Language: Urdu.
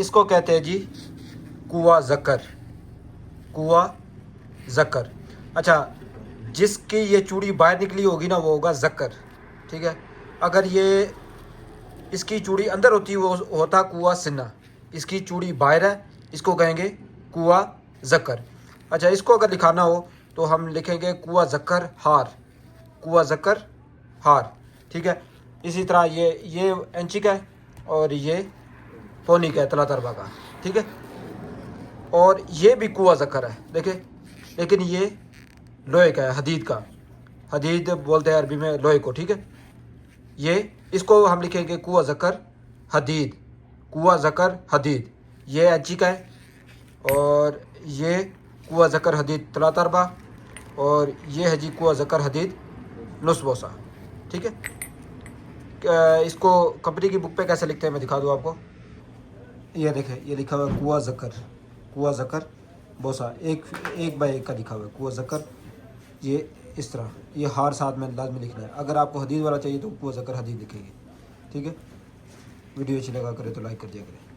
اس کو کہتے ہیں جی کوہ ذکر، کوہ ذکر۔ اچھا جس کی یہ چوڑی باہر نکلی ہوگی نا وہ ہوگا ذکر، ٹھیک ہے۔ اگر یہ اس کی چوڑی اندر ہوتی وہ ہوتا کوہ سنہ، اس کی چوڑی باہر ہے، اس کو کہیں گے کوہ ذکر۔ اچھا اس کو اگر لکھانا ہو تو ہم لکھیں گے کوہ ذکر ہار، کوہ ذکر ہار، ٹھیک ہے۔ اسی طرح یہ انچی کا ہے اور یہ پونی کا ہے، تلا تربا کا، ٹھیک ہے۔ اور یہ بھی کوہ ذکر ہے دیکھیں، لیکن یہ لوہے کا ہے، حدید کا، حدید بولتے ہیں عربی میں لوہے کو، ٹھیک ہے۔ یہ اس کو ہم لکھیں گے کوہ ذکر حدید، کوہ ذکر حدید۔ یہ انچی کا ہے اور یہ کوہ ذکر حدید تلا تربا، اور یہ ہے جی کوہ ذکر حدید نص بوسہ، ٹھیک ہے۔ اس کو کمپنی کی بک پہ کیسے لکھتے ہیں میں دکھا دوں آپ کو۔ یہ دیکھیں یہ لکھا ہوا ہے کوہ ذکر، کوہ ذکر بوسہ، ایک بائی ایک کا لکھا ہوا ہے کوہ ذکر، یہ اس طرح، یہ ہار ساتھ میں لازمی لکھنا ہے۔ اگر آپ کو حدید والا چاہیے تو کوہ ذکر حدید لکھیں گے، ٹھیک ہے۔ ویڈیو اچھی لگا کرے تو لائک کر دیا کریں۔